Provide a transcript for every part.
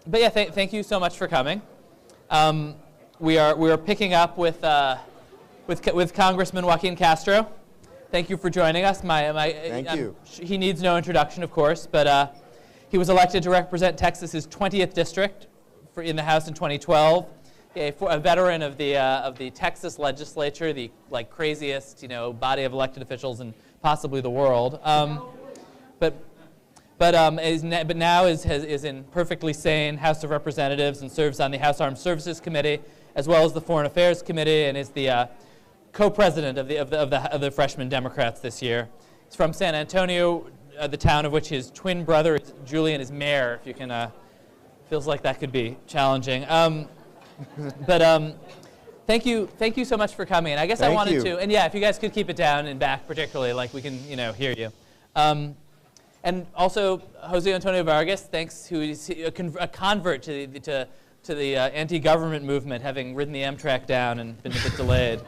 But yeah, thank you so much for coming. We are picking up with Congressman Joaquin Castro. Thank you for joining us. Thank you. He needs no introduction, of course, but he was elected to represent Texas's 20th district in the House in 2012. A veteran of the Texas legislature, the craziest body of elected officials in possibly the world. But now is in perfectly sane House of Representatives and serves on the House Armed Services Committee as well as the Foreign Affairs Committee, and is the co-president of the freshman Democrats this year. He's from San Antonio, the town of which his twin brother Julian is mayor. If you can, feels like that could be challenging. But thank you so much for coming. And I guess I wanted to, and yeah, if you guys could keep it down and back, particularly, like we can hear you. And also Jose Antonio Vargas, thanks, who is a convert to the anti-government movement, having ridden the Amtrak down and been a bit delayed.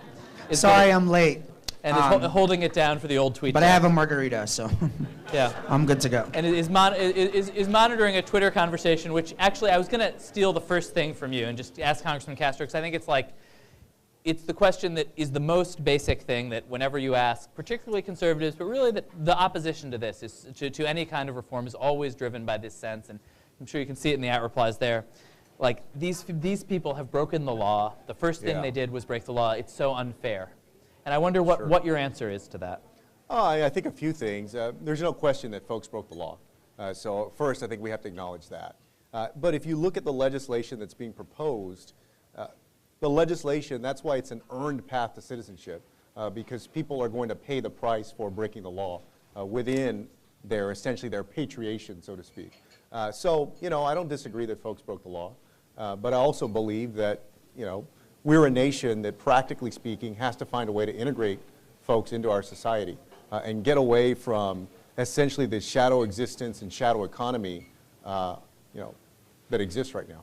Sorry, I'm late. And is holding it down for the old tweet. But I have a margarita, so yeah, I'm good to go. And is monitoring a Twitter conversation, which actually I was going to steal the first thing from you and just ask Congressman Castro, because I think it's the question that is the most basic thing that whenever you ask, particularly conservatives, but really the opposition to this, is to any kind of reform, is always driven by this sense, and I'm sure you can see it in the @replies there. Like, these people have broken the law. The first thing they did was break the law. It's so unfair. And I wonder what your answer is to that. I think a few things. There's no question that folks broke the law. So first, I think we have to acknowledge that. But if you look at the legislation that's being proposed, the legislation, that's why it's an earned path to citizenship, because people are going to pay the price for breaking the law within essentially their patriation, so to speak. So, I don't disagree that folks broke the law, but I also believe that, we're a nation that, practically speaking, has to find a way to integrate folks into our society and get away from essentially the shadow existence and shadow economy, that exists right now.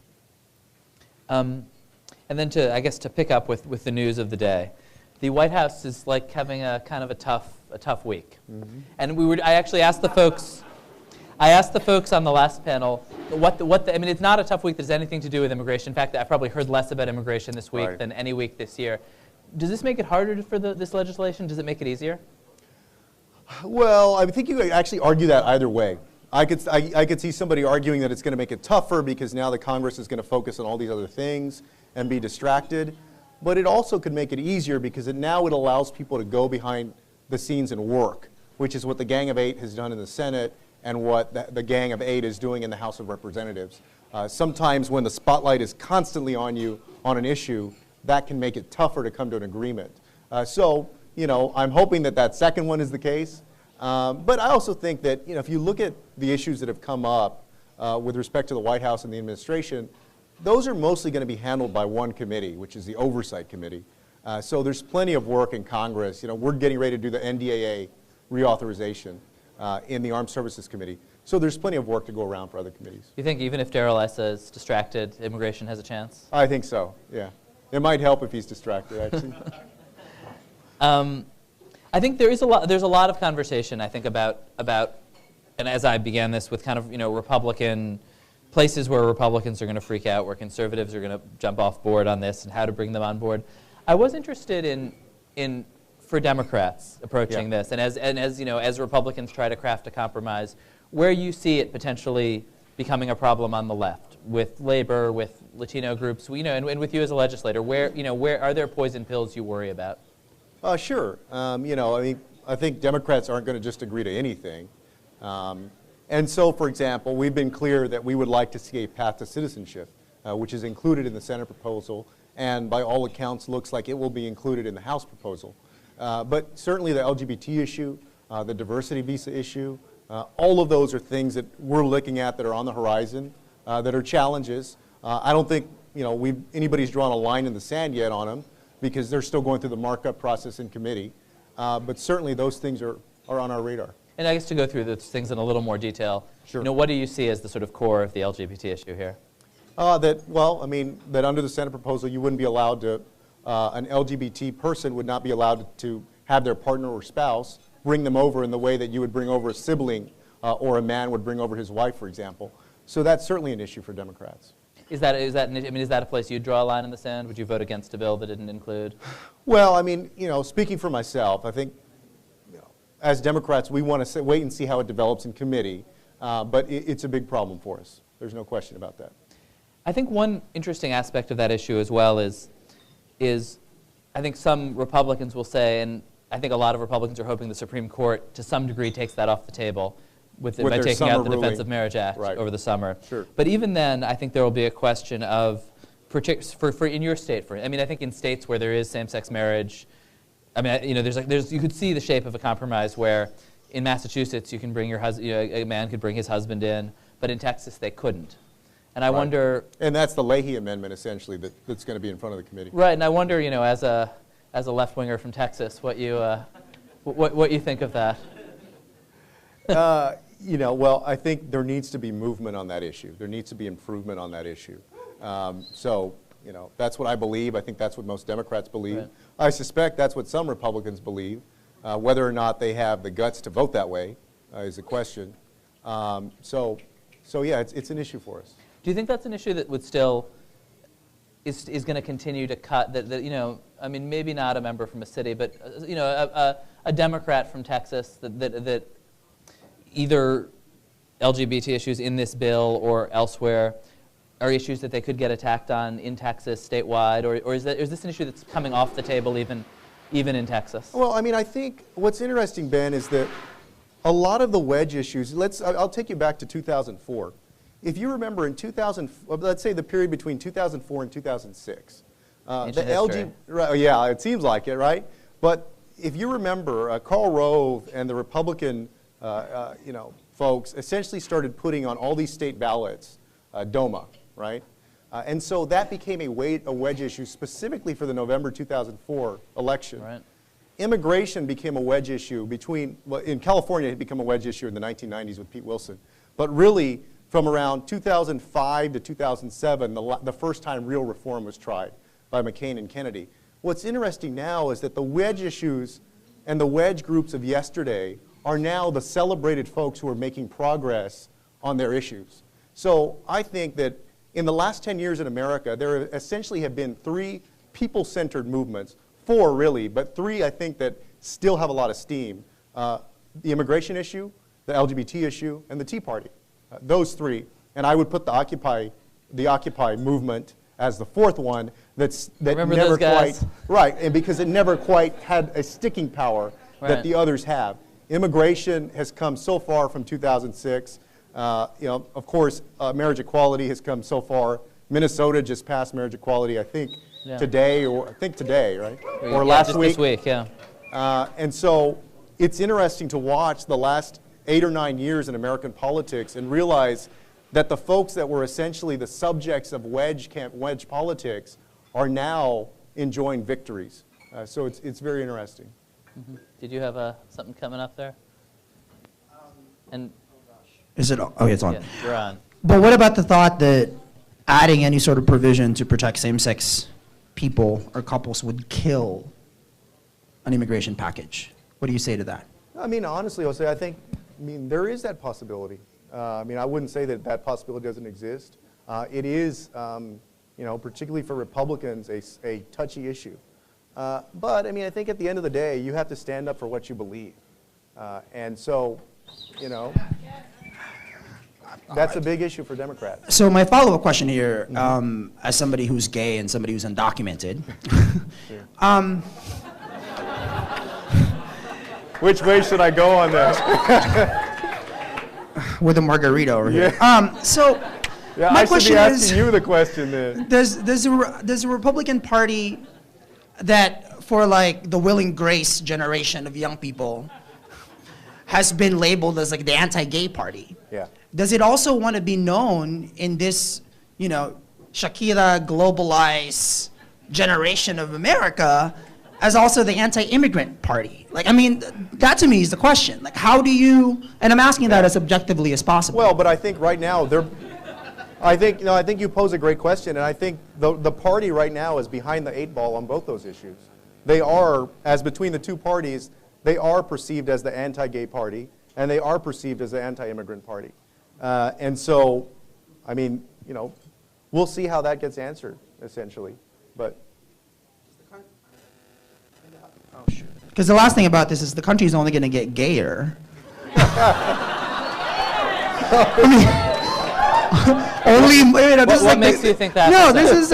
And then to pick up with the news of the day, the White House is like having a kind of a tough week. Mm-hmm. And I actually asked the folks. I asked the folks on the last panel I mean, it's not a tough week that has anything to do with immigration. In fact, I've probably heard less about immigration this week than any week this year. Does this make it harder for this legislation? Does it make it easier? Well, I think you could actually argue that either way. I could see somebody arguing that it's going to make it tougher because now the Congress is going to focus on all these other things and be distracted. But it also could make it easier because now it allows people to go behind the scenes and work, which is what the Gang of Eight has done in the Senate and what the Gang of Eight is doing in the House of Representatives. Sometimes when the spotlight is constantly on you on an issue, that can make it tougher to come to an agreement. So, I'm hoping that second one is the case. But I also think that, if you look at the issues that have come up with respect to the White House and the administration, those are mostly going to be handled by one committee, which is the Oversight Committee. So there's plenty of work in Congress. We're getting ready to do the NDAA reauthorization in the Armed Services Committee. So there's plenty of work to go around for other committees. You think even if Darrell Issa is distracted, immigration has a chance? I think so, yeah. It might help if he's distracted, actually. I think there's a lot of conversation, I think, about, and as I began this with kind of, Republican places where Republicans are going to freak out, where conservatives are going to jump off board on this, and how to bring them on board. I was interested in for Democrats approaching this, and as Republicans try to craft a compromise, where you see it potentially becoming a problem on the left with labor, with Latino groups, and with you as a legislator, where are there poison pills you worry about? Sure. I think Democrats aren't going to just agree to anything. And so, for example, we've been clear that we would like to see a path to citizenship, which is included in the Senate proposal, and by all accounts looks like it will be included in the House proposal. But certainly the LGBT issue, the diversity visa issue, all of those are things that we're looking at that are on the horizon, that are challenges. I don't think anybody's drawn a line in the sand yet on them because they're still going through the markup process in committee. But certainly those things are on our radar. And I guess to go through those things in a little more detail, sure. What do you see as the sort of core of the LGBT issue here? That under the Senate proposal, you wouldn't be allowed to, an LGBT person would not be allowed to have their partner or spouse bring them over in the way that you would bring over a sibling or a man would bring over his wife, for example. So that's certainly an issue for Democrats. Is that an issue? I mean, is that a place you'd draw a line in the sand? Would you vote against a bill that didn't include? Well, I mean, speaking for myself, I think, as Democrats, we want to wait and see how it develops in committee, but it's a big problem for us. There's no question about that. I think one interesting aspect of that issue as well is I think some Republicans will say, and I think a lot of Republicans are hoping the Supreme Court to some degree takes that off the table by taking out the Defense of Marriage Act over the summer. Sure. But even then, I think there will be a question of, for in your state, I mean, I think in states where there is same-sex marriage, I mean, you could see the shape of a compromise where in Massachusetts you can bring your husband, a man could bring his husband in, but in Texas they couldn't. And I wonder. And that's the Leahy amendment essentially that's going to be in front of the committee. Right, and I wonder, as a left-winger from Texas, what you think of that. Well, I think there needs to be movement on that issue. There needs to be improvement on that issue. So, that's what I believe. I think that's what most Democrats believe. Right. I suspect that's what some Republicans believe. Whether or not they have the guts to vote that way is a question. So yeah, it's an issue for us. Do you think that's an issue that would still is going to continue to cut? I mean, maybe not a member from a city, but a Democrat from Texas that either LGBT issues in this bill or elsewhere are issues that they could get attacked on in Texas statewide, or is this an issue that's coming off the table even in Texas? Well, I mean, I think what's interesting, Ben, is that a lot of the wedge issues. I'll take you back to 2004. If you remember, in let's say the period between 2004 and 2006, yeah, it seems like it, right? But if you remember, Karl Rove and the Republican, folks essentially started putting on all these state ballots DOMA, right? And so that became a wedge issue specifically for the November 2004 election. Right. Immigration became a wedge issue in California it became a wedge issue in the 1990s with Pete Wilson. But really, from around 2005 to 2007, the first time real reform was tried by McCain and Kennedy. What's interesting now is that the wedge issues and the wedge groups of yesterday are now the celebrated folks who are making progress on their issues. So I think that in the last 10 years in America, there essentially have been 3 people-centered movements, 4 really, but 3 I think that still have a lot of steam. The immigration issue, the LGBT issue, and the Tea Party. Those 3. And I would put the Occupy movement as the 4th one that Remember never those guys? quite, right, and because it never quite had a sticking power that the others have. Immigration has come so far from 2006. Of course, marriage equality has come so far. Minnesota just passed marriage equality, I think, today, right? Or last week. This week, yeah. And so it's interesting to watch the last 8 or 9 years in American politics and realize that the folks that were essentially the subjects of wedge politics are now enjoying victories. So it's very interesting. Mm-hmm. Did you have something coming up there? And Is it? Okay, it's on. yeah, you're on. But what about the thought that adding any sort of provision to protect same-sex people or couples would kill an immigration package? What do you say to that? I mean, honestly, I'll say there is that possibility. I wouldn't say that possibility doesn't exist. It is, particularly for Republicans, a touchy issue. But I think at the end of the day, you have to stand up for what you believe. And so, that's a big issue for Democrats. So my follow-up question here, as somebody who's gay and somebody who's undocumented, which way should I go on this? with a margarita over here. Yeah, my I should question be asking is, you the question then. Does a Republican Party that for like the Will and Grace generation of young people has been labeled as like the anti-gay party? Yeah. Does it also want to be known in this, Shakira globalized generation of America as also the anti-immigrant party? That to me is the question. How do you, and I'm asking that as objectively as possible. Well, but I think right now I think you pose a great question, and I think the party right now is behind the 8 ball on both those issues. They are, as between the two parties, they are perceived as the anti-gay party, and they are perceived as the anti-immigrant party. And so, I mean, you know, we'll see how that gets answered, essentially. But oh shoot! Because the last thing about this is the country is only going to get gayer. I mean, only you know, this what is like makes you think that? No, this is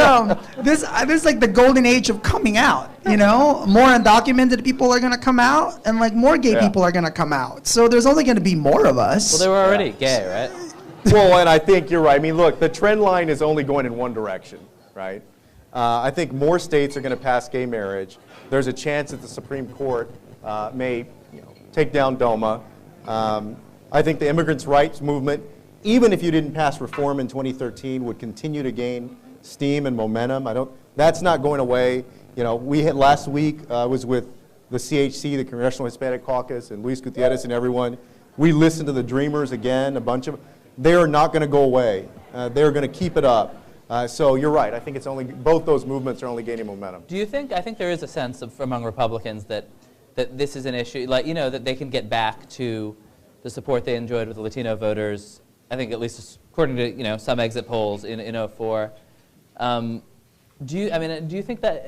this is like the golden age of coming out. You know, more undocumented people are gonna come out, and like more gay people are gonna come out. So there's only gonna be more of us. Well, they were already gay, right? well, and I think you're right. I mean, look, the trend line is only going in one direction, right? I think more states are going to pass gay marriage. There's a chance that the Supreme Court may take down DOMA. I think the immigrants' rights movement, even if you didn't pass reform in 2013, would continue to gain steam and momentum. That's not going away. You know, we had last week was with the CHC, the Congressional Hispanic Caucus, and Luis Gutierrez and everyone. We listened to the Dreamers again, a bunch of. They are not going to go away. They're going to keep it up. So you're right. I think it's only both those movements are only gaining momentum. Do you think? I think there is a sense among Republicans that this is an issue, like that they can get back to the support they enjoyed with the Latino voters. I think at least according to some exit polls in 2004. Do you think that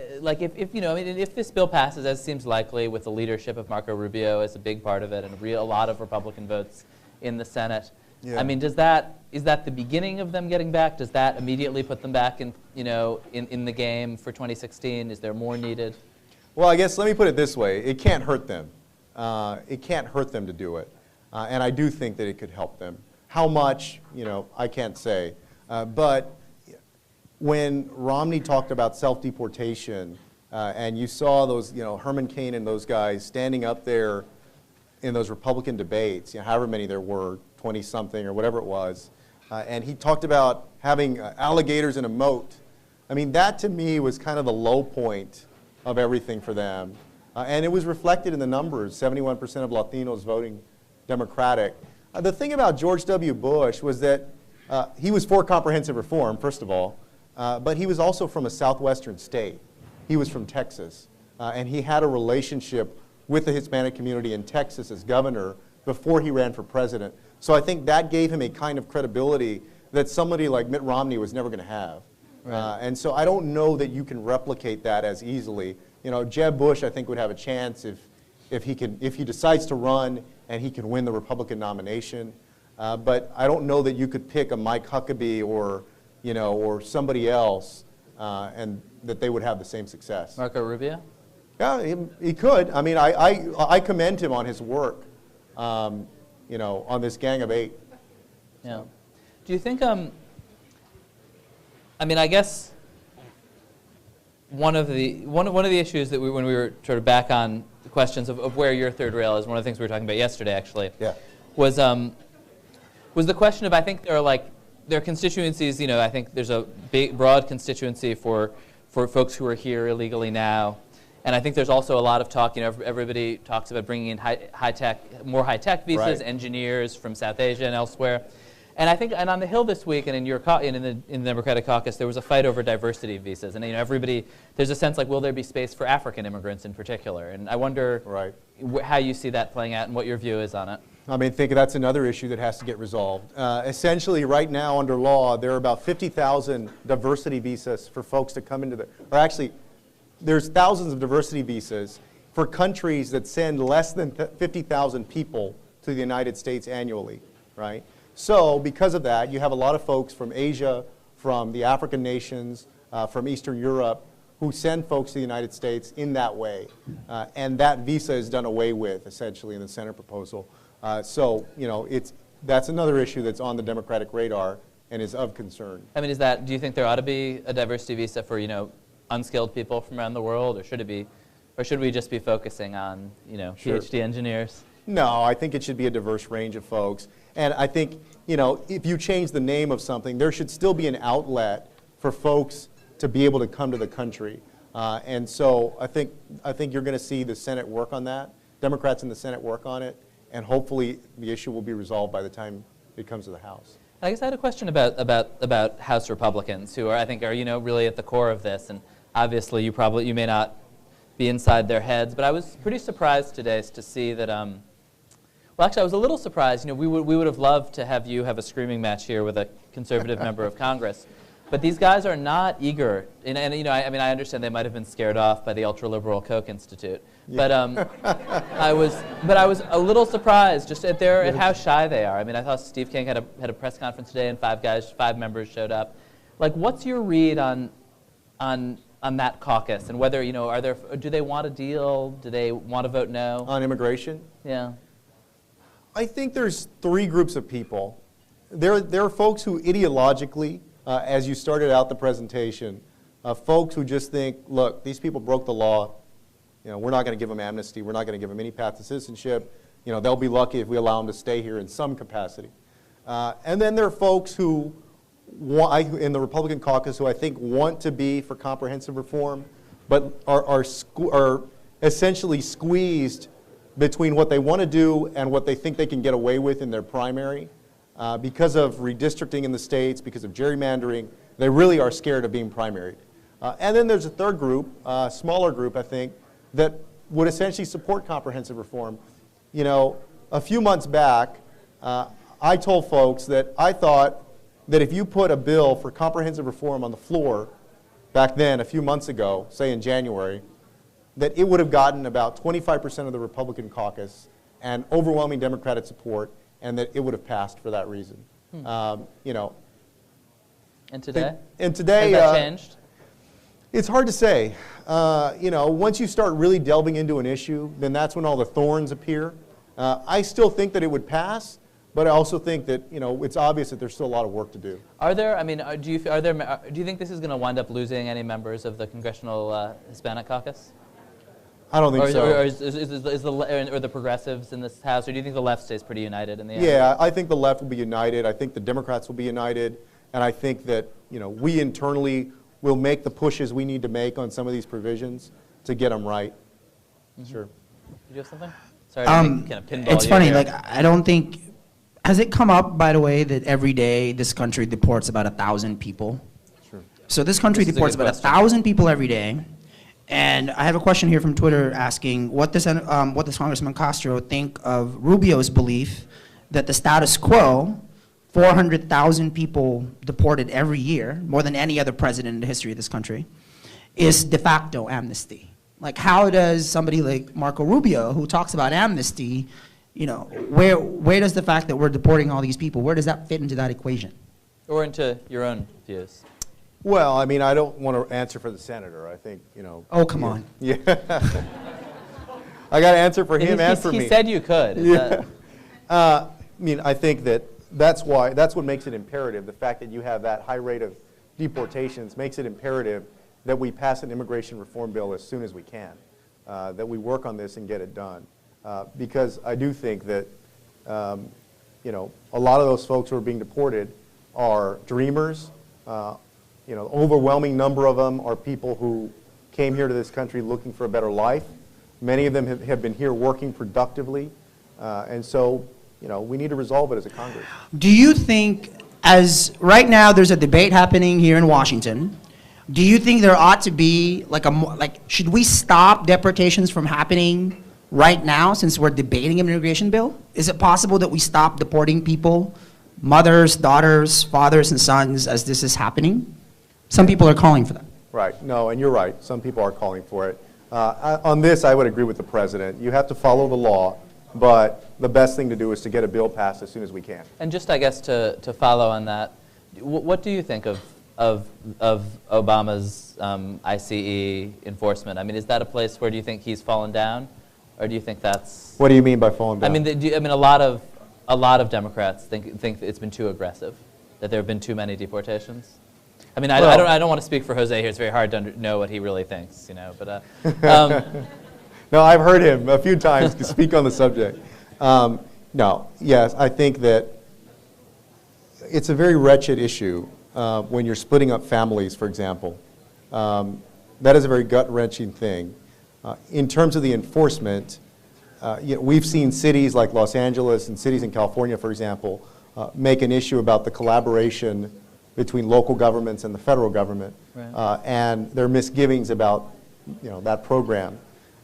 if this bill passes, as seems likely, with the leadership of Marco Rubio as a big part of it and a lot of Republican votes in the Senate? Yeah. I mean, is that the beginning of them getting back? Does that immediately put them back in the game for 2016? Is there more needed? Well, I guess let me put it this way: it can't hurt them. It can't hurt them to do it, and I do think that it could help them. How much, I can't say. But when Romney talked about self-deportation, and you saw those, Herman Cain and those guys standing up there in those Republican debates, however many there were, 20-something or whatever it was, and he talked about having alligators in a moat. I mean, that to me was kind of the low point of everything for them. And it was reflected in the numbers, 71% of Latinos voting Democratic. The thing about George W. Bush was that he was for comprehensive reform, first of all, but he was also from a southwestern state. He was from Texas, and he had a relationship with the Hispanic community in Texas as governor before he ran for president. So I think that gave him a kind of credibility that somebody like Mitt Romney was never going to have. Right. And so I don't know that you can replicate that as easily. Jeb Bush, I think, would have a chance if he decides to run and he can win the Republican nomination. But I don't know that you could pick a Mike Huckabee or somebody else and that they would have the same success. Marco Rubio? Yeah, he could. I mean, I commend him on his work. On this Gang of Eight. Yeah. Do you think, I guess one of the issues that when we were sort of back on the questions of where your third rail is, one of the things we were talking about yesterday actually, was the question of, I think there are constituencies, I think there's a big, broad constituency for folks who are here illegally now. And I think there's also a lot of talk, everybody talks about bringing in more high-tech visas, right. Engineers from South Asia and elsewhere. And I think, and on the Hill this week, and in the Democratic caucus, there was a fight over diversity visas. And everybody, there's a sense like, will there be space for African immigrants in particular? And I wonder how you see that playing out and what your view is on it. I think that's another issue that has to get resolved. Essentially, right now under law, there are about 50,000 diversity visas for folks to come into there's thousands of diversity visas for countries that send less than 50,000 people to the United States annually, right? So because of that, you have a lot of folks from Asia, from the African nations, from Eastern Europe, who send folks to the United States in that way. And that visa is done away with, essentially, in the Senate proposal. That's another issue that's on the Democratic radar and is of concern. Do you think there ought to be a diversity visa for, unskilled people from around the world, or should we just be focusing on, PhD engineers? No, I think it should be a diverse range of folks. And I think, if you change the name of something, there should still be an outlet for folks to be able to come to the country. And so I think you're going to see the Senate work on that, Democrats in the Senate work on it, and hopefully the issue will be resolved by the time it comes to the House. I guess I had a question about House Republicans who are really at the core of this, and obviously you may not be inside their heads, but I was pretty surprised today to see that. Well, actually, I was a little surprised. We would have loved to have you have a screaming match here with a conservative member of Congress. But these guys are not eager, and I understand they might have been scared off by the ultra-liberal Koch Institute, but I was a little surprised just at how shy they are. I mean, I thought Steve King had a press conference today, and five members showed up. Like, what's your read on that caucus, and whether do they want a deal? Do they want to vote no On immigration? Yeah. I think there's three groups of people. There are folks who ideologically, as you started out the presentation, folks who just think, look, these people broke the law. We're not going to give them amnesty. We're not going to give them any path to citizenship. They'll be lucky if we allow them to stay here in some capacity. And then there are folks who, in the Republican caucus, who I think want to be for comprehensive reform, but are essentially squeezed between what they want to do and what they think they can get away with in their primary. Because of redistricting in the states, because of gerrymandering, they really are scared of being primaried. And then there's a third group, a smaller group, I think, that would essentially support comprehensive reform. A few months back, I told folks that I thought that if you put a bill for comprehensive reform on the floor back then, a few months ago, say in January, that it would have gotten about 25% of the Republican caucus and overwhelming Democratic support, and that it would have passed for that reason. And today? And today, has that changed? It's hard to say. Once you start really delving into an issue, then that's when all the thorns appear. I still think that it would pass, but I also think that it's obvious that there's still a lot of work to do. Are there? I mean, do you think this is going to wind up losing any members of the Congressional Hispanic Caucus? I don't think so. Or is the progressives in this House, or do you think the left stays pretty united in the end? Yeah, I think the left will be united. I think the Democrats will be united, and I think that we internally will make the pushes we need to make on some of these provisions to get them right. Mm-hmm. Sure. Did you have something? Sorry, I kind of pinball it's you funny. here. Like, I don't think. Has it come up, by the way, that every day this country deports about 1,000 people? Sure. So this country This is a deports good about question. 1,000 people every day. And I have a question here from Twitter asking, what does Congressman Castro think of Rubio's belief that the status quo, 400,000 people deported every year, more than any other president in the history of this country, is de facto amnesty? Like, how does somebody like Marco Rubio, who talks about amnesty, where does the fact that we're deporting all these people, where does that fit into that equation? Or into your own views? Well, I mean, I don't want to answer for the senator. I think, Oh, come on. Yeah. I got to answer for him and for me. He said you could. Yeah. I think that's what makes it imperative. The fact that you have that high rate of deportations makes it imperative that we pass an immigration reform bill as soon as we can, that we work on this and get it done. Because I do think that, a lot of those folks who are being deported are dreamers. Overwhelming number of them are people who came here to this country looking for a better life. Many of them have been here working productively. And so, we need to resolve it as a Congress. Do you think, as right now there's a debate happening here in Washington, do you think there ought to be should we stop deportations from happening right now since we're debating an immigration bill? Is it possible that we stop deporting people, mothers, daughters, fathers, and sons as this is happening? Some people are calling for that. Right. No, and you're right. Some people are calling for it. On this, I would agree with the president. You have to follow the law, but the best thing to do is to get a bill passed as soon as we can. And just, I guess, to follow on that, what do you think of Obama's ICE enforcement? I mean, is that a place where do you think he's fallen down, or do you think that's? What do you mean by falling down? I mean, a lot of Democrats think it's been too aggressive, that there have been too many deportations. I mean, I don't want to speak for Jose here. It's very hard to know what he really thinks, But no, I've heard him a few times speak on the subject. No, yes, I think that it's a very wretched issue when you're splitting up families, for example. That is a very gut-wrenching thing. In terms of the enforcement, we've seen cities like Los Angeles and cities in California, for example, make an issue about the collaboration between local governments and the federal government, right. And their misgivings about, that program.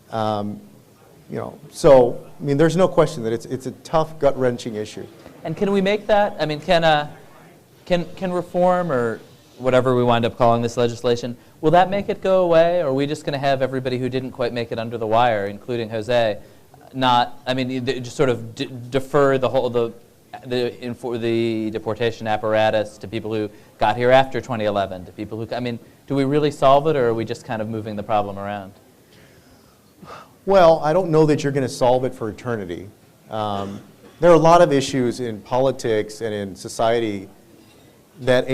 So I mean, there's no question that it's a tough, gut-wrenching issue. And can we make that? I mean, Can reform, or whatever we wind up calling this legislation, will that make it go away, or are we just going to have everybody who didn't quite make it under the wire, including Jose, just sort of defer the whole the deportation apparatus to people who got here after 2011, to people who, do we really solve it, or are we just kind of moving the problem around? Well, I don't know that you're going to solve it for eternity. There are a lot of issues in politics and in society that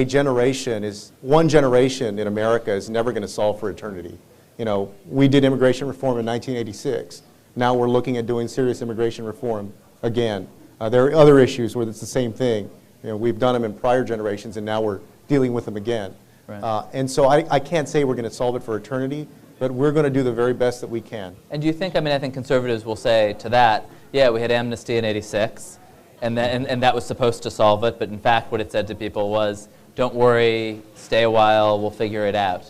one generation in America is never going to solve for eternity. You know, we did immigration reform in 1986. Now we're looking at doing serious immigration reform again. There are other issues where it's the same thing. You know, we've done them in prior generations, and now we're dealing with them again. Right. And so I can't say we're going to solve it for eternity, but we're going to do the very best that we can. And do you think, I think conservatives will say to that, yeah, we had amnesty in '86, and that was supposed to solve it, but in fact what it said to people was, don't worry, stay a while, we'll figure it out.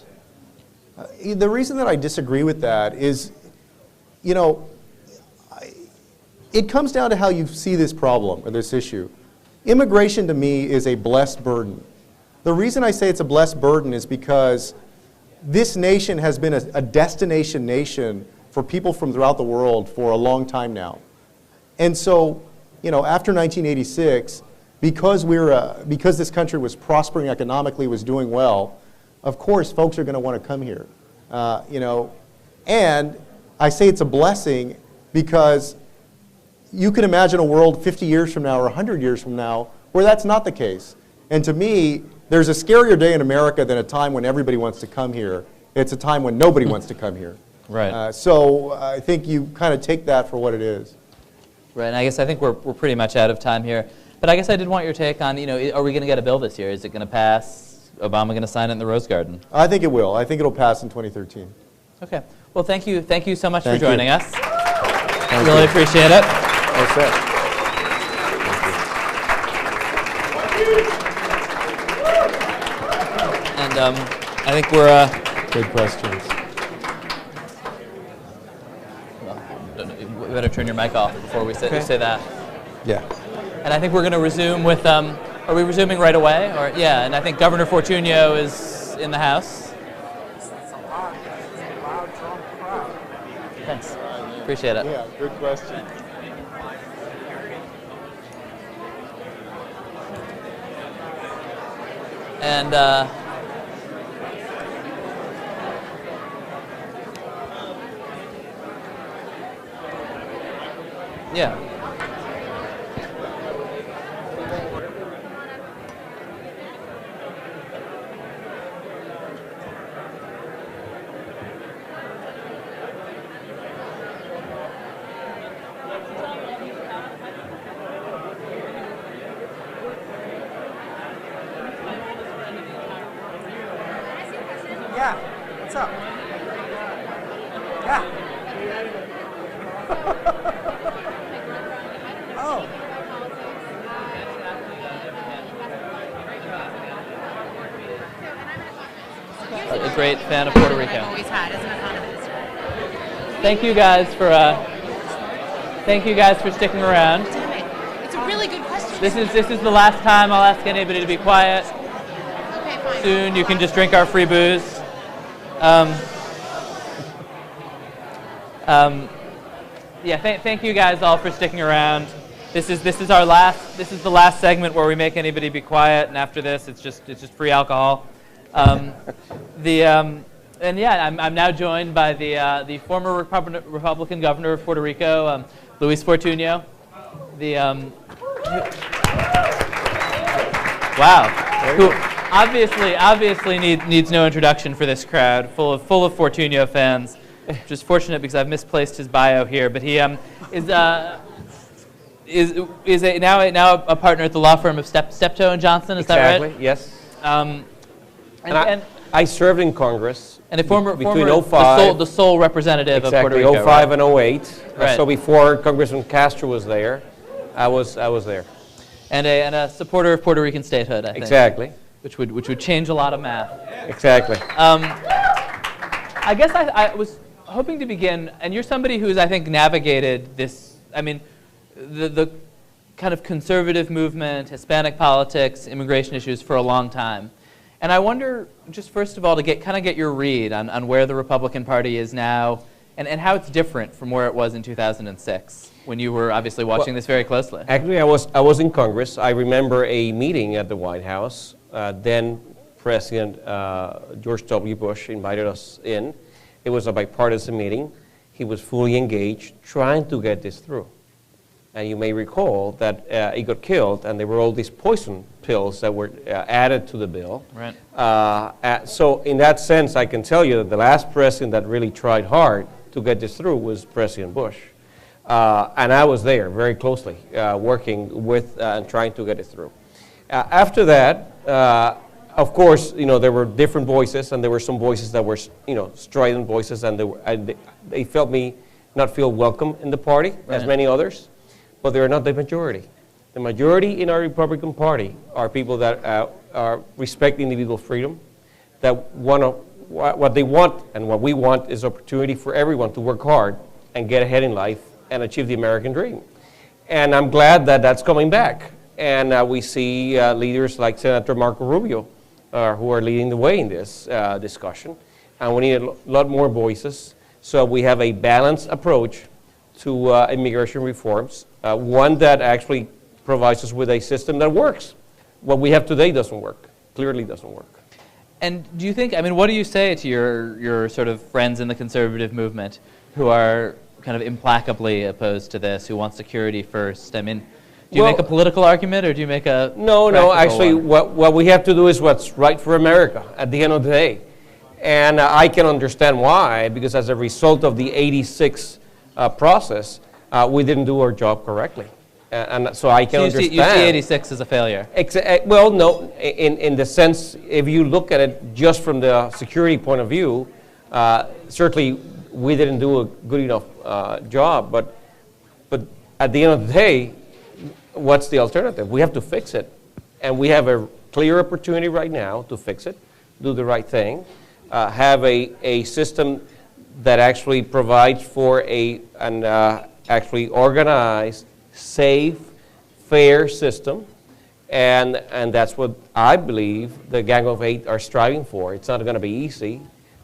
The reason that I disagree with that is, you know, it comes down to how you see this problem or this issue. Immigration to me is a blessed burden. The reason I say it's a blessed burden is because this nation has been a destination nation for people from throughout the world for a long time now. And so, you know, after 1986, because this country was prospering economically, was doing well, of course folks are going to want to come here. You know, and I say it's a blessing because you can imagine a world 50 years from now or 100 years from now where that's not the case. And to me, there's a scarier day in America than a time when everybody wants to come here. It's a time when nobody wants to come here. Right. So I think you kind of take that for what it is. Right, and I think we're pretty much out of time here. But I guess I did want your take on, you know, are we going to get a bill this year? Is it going to pass? Obama going to sign it in the Rose Garden? I think it will. I think it'll pass in 2013. Okay. Well, thank you so much for joining us. Thank really you. appreciate it. That's it. And I think we're Good questions. we better turn your mic off before we say that. Yeah. And I think we're going to resume with, are we resuming right away? Or yeah, and I think Governor Fortuño is in the house. It's a loud, drunk crowd. Thanks. Appreciate it. Yeah, good question. And yeah. Yeah, what's up? Yeah. Oh. A great fan of Puerto Rico. I've always had as an economist. Thank you guys for sticking around. It's a really good question. This is the last time I'll ask anybody to be quiet. Okay, fine. Soon you can just drink our free booze. Yeah, thank you guys all for sticking around. This is the last segment where we make anybody be quiet, and after this it's just free alcohol. And yeah, I'm now joined by the former Republican governor of Puerto Rico, Luis Fortuño. Wow, who obviously needs no introduction for this crowd, full of Fortuño fans. Which is fortunate because I've misplaced his bio here, but he is now a partner at the law firm of Steptoe & Johnson. Is that right? Exactly. Yes. And I served in Congress. And a former between 05, the sole representative of Puerto exactly, Rico. 05 right? and 08. Right. So before Congressman Castro was there, I was there. And a supporter of Puerto Rican statehood, I think. Exactly. Which would change a lot of math. Exactly. I guess I was hoping to begin, and you're somebody who's, I think, navigated this. I mean, the kind of conservative movement, Hispanic politics, immigration issues for a long time. And I wonder, just first of all, to get your read on where the Republican Party is now and how it's different from where it was in 2006, when you were obviously watching this very closely. Actually, I was in Congress. I remember a meeting at the White House. Then President George W. Bush invited us in. It was a bipartisan meeting. He was fully engaged, trying to get this through. And you may recall that he got killed, and there were all these poison pills that were added to the bill. Right. So in that sense, I can tell you that the last president that really tried hard to get this through was President Bush. And I was there very closely, working with and trying to get it through. After that, of course, there were different voices, and there were some voices that were, strident voices, and they felt me not feel welcome in the party, as many others. But they are not the majority. The majority in our Republican Party are people that respect individual freedom, that what they want and what we want is opportunity for everyone to work hard and get ahead in life and achieve the American dream. And I'm glad that that's coming back. And we see leaders like Senator Marco Rubio who are leading the way in this discussion. And we need a lot more voices so we have a balanced approach to immigration reforms, one that actually provides us with a system that works. What we have today doesn't work, clearly doesn't work. And do you think, what do you say to your sort of friends in the conservative movement who are kind of implacably opposed to this, who want security first? Do you make a political argument, or do you make a No, actually, one? what we have to do is what's right for America at the end of the day. And I can understand why, because as a result of the 86 process, we didn't do our job correctly. And so I can understand. You see 86 as a failure? Well, no, in the sense, if you look at it just from the security point of view, certainly we didn't do a good enough job. But at the end of the day, what's the alternative? We have to fix it. And we have a clear opportunity right now to fix it, do the right thing, have a system that actually provides for an actually organized, safe, fair system, and that's what I believe the Gang of Eight are striving for. It's not going to be easy,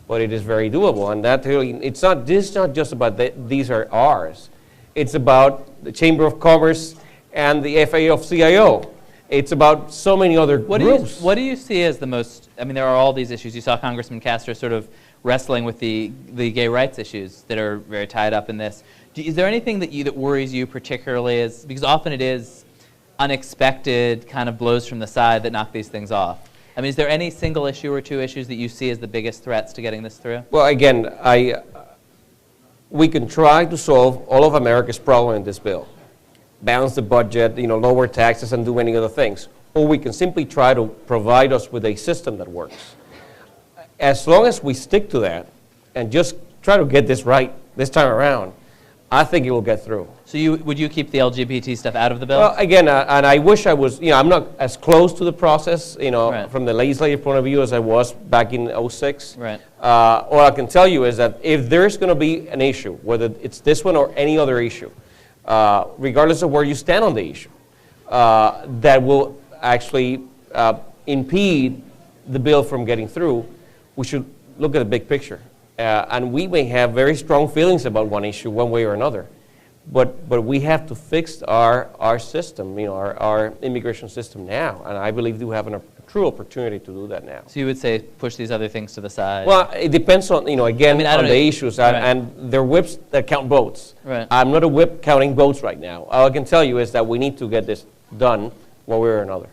but it is very doable. And that really, this is not just about these are ours. It's about the Chamber of Commerce and the FAO-CIO. It's about so many other groups. What do you see as the most? There are all these issues. You saw Congressman Castro sort of wrestling with the gay rights issues that are very tied up in this. Is there anything that worries you particularly? Because often it is unexpected kind of blows from the side that knock these things off. Is there any single issue or two issues that you see as the biggest threats to getting this through? Well, again, we can try to solve all of America's problem in this bill. Balance the budget, lower taxes and do many other things. Or we can simply try to provide us with a system that works. As long as we stick to that and just try to get this right this time around, I think it will get through. So would you keep the LGBT stuff out of the bill? Well, again, and I wish I was, I'm not as close to the process, Right. from the legislative point of view as I was back in '06. Right. All I can tell you is that if there's going to be an issue, whether it's this one or any other issue, regardless of where you stand on the issue, that will actually impede the bill from getting through, we should look at the big picture. And we may have very strong feelings about one issue, one way or another, but we have to fix our system, our immigration system now. And I believe we have a true opportunity to do that now. So you would say push these other things to the side? Well, it depends on, again, on the issues. Right. And they're whips that count votes. Right. I'm not a whip counting votes right now. All I can tell you is that we need to get this done one way or another.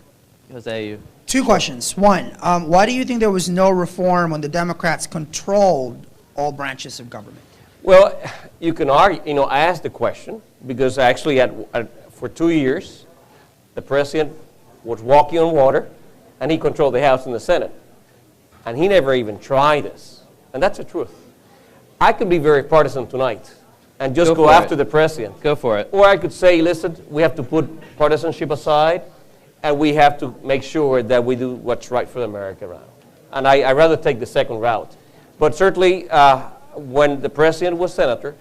Jose, you. Two questions. One, why do you think there was no reform when the Democrats controlled all branches of government? Well, you can argue, ask the question, because actually for 2 years, the president was walking on water, and he controlled the House and the Senate. And he never even tried this. And that's the truth. I could be very partisan tonight and just go after the president. Go for it. Or I could say, listen, we have to put partisanship aside, and we have to make sure that we do what's right for America now. And I'd rather take the second route. But certainly, when the president was senator,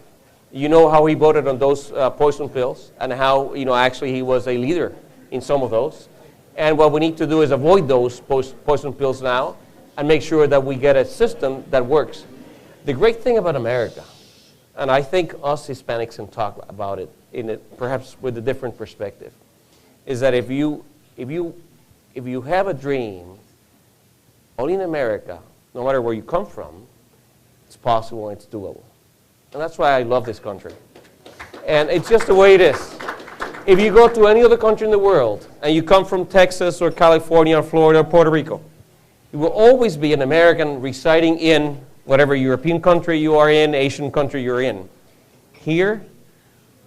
You know how he voted on those poison pills and how, actually he was a leader in some of those. And what we need to do is avoid those poison pills now and make sure that we get a system that works. The great thing about America, and I think us Hispanics can talk about it perhaps with a different perspective, is that if you have a dream, only in America, no matter where you come from, it's possible and it's doable. And that's why I love this country. And it's just the way it is. If you go to any other country in the world, and you come from Texas or California or Florida or Puerto Rico, you will always be an American residing in whatever European country you are in, Asian country you're in. Here,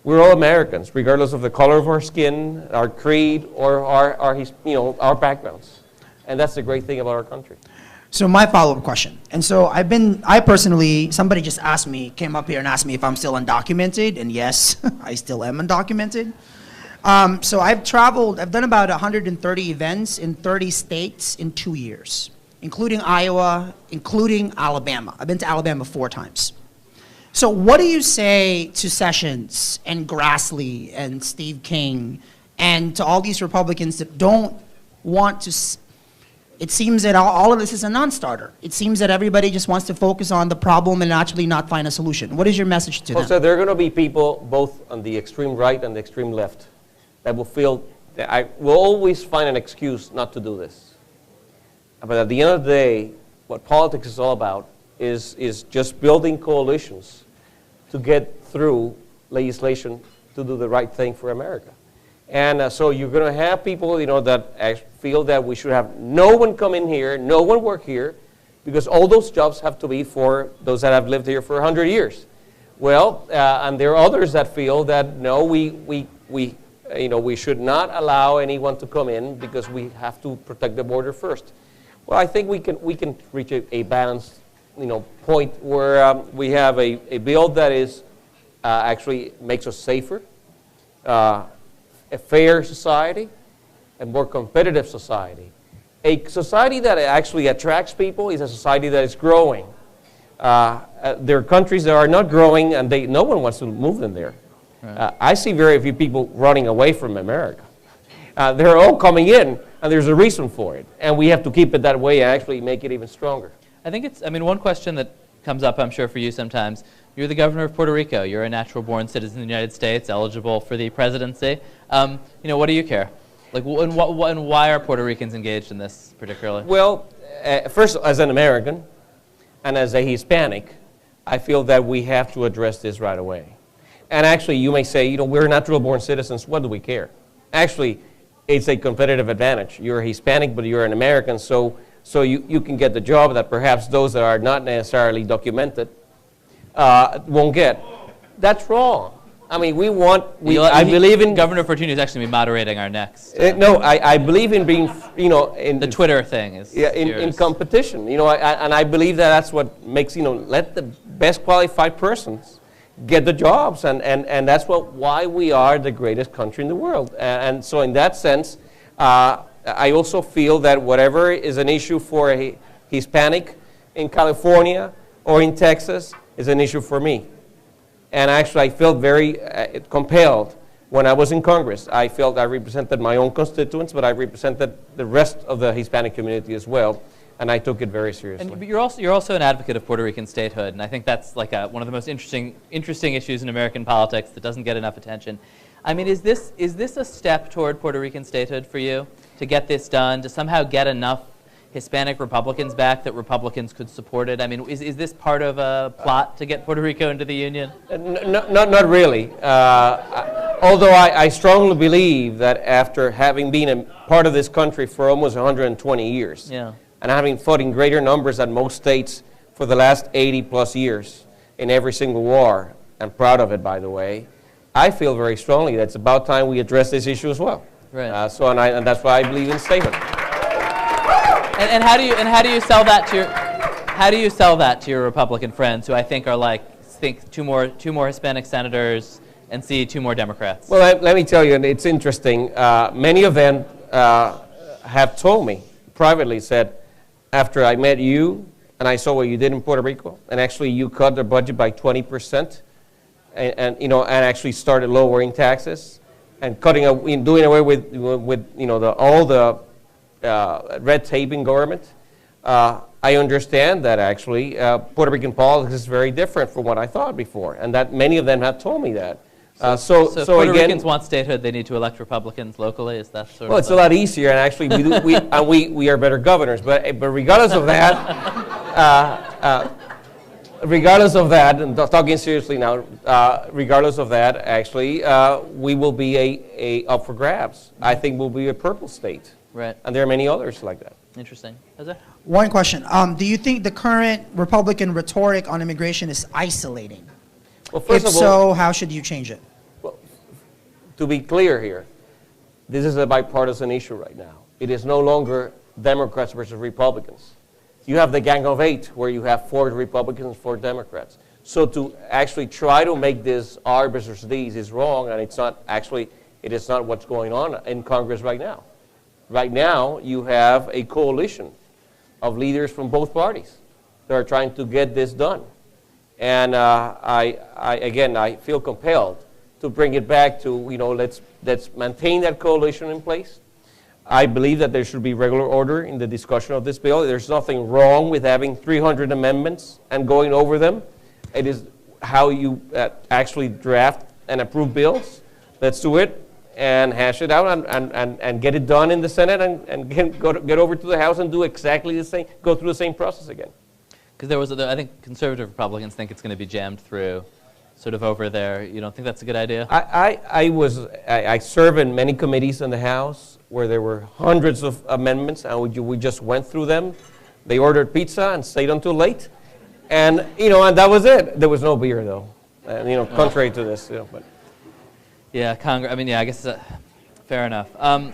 we're all Americans, regardless of the color of our skin, our creed, or our backgrounds. And that's the great thing about our country. So my follow-up question, and so I personally, somebody just asked me, came up here and asked me if I'm still undocumented, and yes, I still am undocumented. So I've done about 130 events in 30 states in 2 years, including Iowa, including Alabama. I've been to Alabama 4 times. So what do you say to Sessions and Grassley and Steve King and to all these Republicans that don't want to, it seems that all of this is a non-starter. It seems that everybody just wants to focus on the problem and actually not find a solution. What is your message to them? So there are going to be people both on the extreme right and the extreme left that will feel that I will always find an excuse not to do this. But at the end of the day, what politics is all about is just building coalitions to get through legislation to do the right thing for America. And so you're going to have people, that feel that we should have no one come in here, no one work here, because all those jobs have to be for those that have lived here for 100 years. Well, and there are others that feel that no, we should not allow anyone to come in because we have to protect the border first. Well, I think we can reach a balanced, point where we have a bill that is actually makes us safer. A fair society, a more competitive society. A society that actually attracts people is a society that is growing. There are countries that are not growing and no one wants to move them there. Right. I see very few people running away from America. They're all coming in and there's a reason for it. And we have to keep it that way and actually make it even stronger. I think one question that comes up, I'm sure, for you sometimes. You're the governor of Puerto Rico. You're a natural-born citizen of the United States, eligible for the presidency. What do you care? And why are Puerto Ricans engaged in this particularly? Well, first, as an American and as a Hispanic, I feel that we have to address this right away. And actually, you may say, we're natural-born citizens. What do we care? Actually, it's a competitive advantage. You're a Hispanic, but you're an American, so you can get the job that perhaps those that are not necessarily documented won't get. That's wrong. I mean, I believe in... Governor Fortuño is actually moderating our next... No, I believe in being, in... The Twitter thing is... Yeah, in competition. And I believe that's what makes, let the best qualified persons get the jobs. And that's why we are the greatest country in the world. And so in that sense, I also feel that whatever is an issue for a Hispanic in California or in Texas is an issue for me. And actually, I felt very compelled when I was in Congress. I felt I represented my own constituents, but I represented the rest of the Hispanic community as well, and I took it very seriously. But you're also an advocate of Puerto Rican statehood, and I think that's like one of the most interesting issues in American politics that doesn't get enough attention. I mean, is this a step toward Puerto Rican statehood for you, to get this done, to somehow get enough Hispanic Republicans back that Republicans could support it? I mean, is this part of a plot to get Puerto Rico into the Union? Not really. Although I strongly believe that after having been a part of this country for almost 120 years, yeah, and having fought in greater numbers than most states for the last 80 plus years in every single war, and proud of it, by the way, I feel very strongly that it's about time we address this issue as well. Right. And that's why I believe in statehood. And how do you sell that to your Republican friends who I think are think two more Hispanic senators and see 2 more Democrats? Well, let me tell you, and it's interesting. Many of them have told me privately, said, after I met you and I saw what you did in Puerto Rico, and actually you cut their budget by 20%, and actually started lowering taxes and doing away with all the red tape in government. I understand that actually Puerto Rican politics is very different from what I thought before, and that many of them have told me that. So if Puerto again, Ricans want statehood, they need to elect Republicans locally. Is that sort well, of? it's a lot easier, and actually we are better governors. But regardless of that, and talking seriously now, regardless of that, actually, we will be up for grabs. I think we'll be a purple state. Right. And there are many others like that. Interesting. Jose? One question. Do you think the current Republican rhetoric on immigration is isolating? Well, first If of all, so, how should you change it? well, to be clear here, this is a bipartisan issue right now. It is no longer Democrats versus Republicans. You have the Gang of Eight, where you have 4 Republicans and 4 Democrats. So to actually try to make this R versus these is wrong, and it's not actually, it is not what's going on in Congress right now. Right now, you have a coalition of leaders from both parties that are trying to get this done. And I feel compelled to bring it back to, let's maintain that coalition in place. I believe that there should be regular order in the discussion of this bill. There's nothing wrong with having 300 amendments and going over them. It is how you actually draft and approve bills. Let's do it and hash it out and get it done in the Senate and get over to the House and do exactly the same, go through the same process again. Because I think conservative Republicans think it's going to be jammed through sort of over there. You don't think that's a good idea? I serve in many committees in the House where there were hundreds of amendments, and we just went through them. They ordered pizza and stayed until late, and and that was it. There was no beer though, and contrary to this, but. Yeah, Congress. I mean, yeah, I guess fair enough. I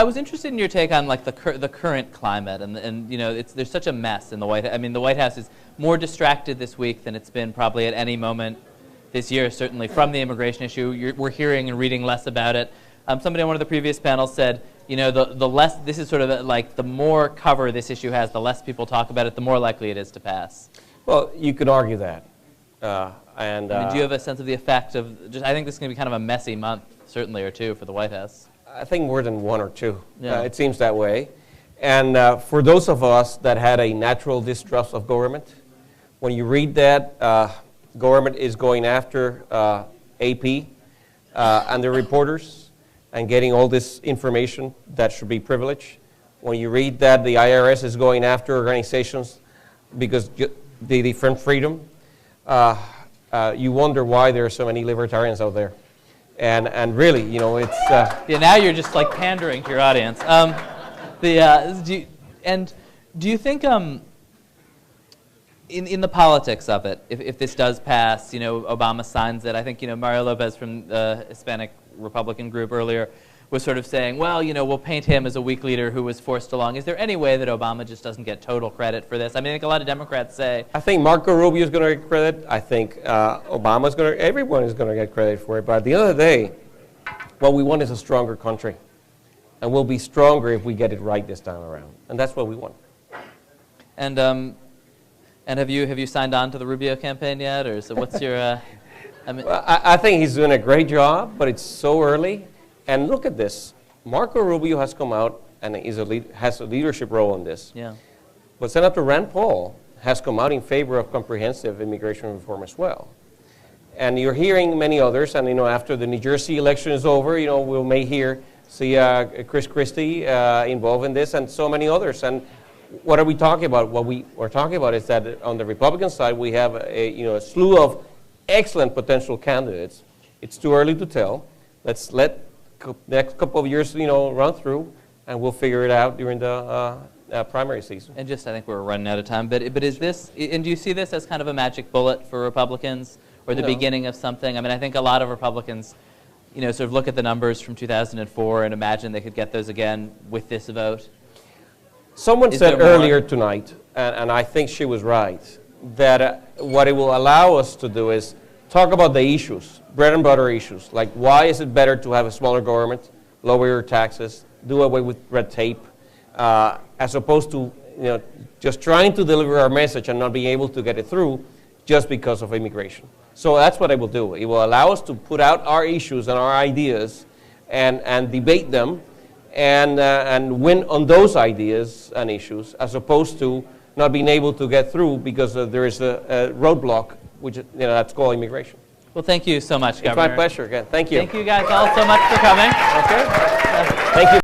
was interested in your take on like the current climate, and there's such a mess in the White House. I mean, the White House is more distracted this week than it's been probably at any moment this year, certainly from the immigration issue. We're hearing and reading less about it. Somebody on one of the previous panels said, the less, this is sort of like the more cover this issue has, the less people talk about it, the more likely it is to pass. Well, you could argue that. Do you have a sense of the effect of, I think this is going to be kind of a messy month, certainly, or two for the White House. I think more than 1 or 2. Yeah. It seems that way. And for those of us that had a natural distrust of government, when you read that government is going after AP and the reporters and getting all this information that should be privileged, when you read that the IRS is going after organizations because they defend freedom, you wonder why there are so many libertarians out there. And really, it's... Yeah, now you're just like pandering to your audience. Do you think in the politics of it, if this does pass, Obama signs it, I think, Mario Lopez from the Hispanic Republican group earlier was sort of saying, well, we'll paint him as a weak leader who was forced along. Is there any way that Obama just doesn't get total credit for this? I mean, I think a lot of Democrats say... I think Marco Rubio is going to get credit. I think Obama's going to... Everyone is going to get credit for it. But at the end of the day, what we want is a stronger country. And we'll be stronger if we get it right this time around. And that's what we want. And have you signed on to the Rubio campaign yet? Or so what's your... Well, I think he's doing a great job, but it's so early. And look at this. Marco Rubio has come out and has a leadership role in this. Yeah. But Senator Rand Paul has come out in favor of comprehensive immigration reform as well. And you're hearing many others, and after the New Jersey election is over, we may see Chris Christie involved in this, and so many others. And what are we talking about? What we are talking about is that on the Republican side, we have a slew of excellent potential candidates. It's too early to tell. Let's let next couple of years, run through, and we'll figure it out during the primary season. And I think we're running out of time. But is this? And do you see this as kind of a magic bullet for Republicans, or the beginning of something? I mean, I think a lot of Republicans, sort of look at the numbers from 2004 and imagine they could get those again with this vote. Someone said earlier tonight, and I think she was right, that what it will allow us to do is talk about the issues, bread and butter issues, like why is it better to have a smaller government, lower your taxes, do away with red tape, as opposed to just trying to deliver our message and not being able to get it through, just because of immigration. So that's what it will do. It will allow us to put out our issues and our ideas and debate them and win on those ideas and issues, as opposed to not being able to get through because there is a roadblock, which that's called immigration. Well, thank you so much, Governor. It's my pleasure again. Thank you. Thank you guys all so much for coming. Okay. Thank you.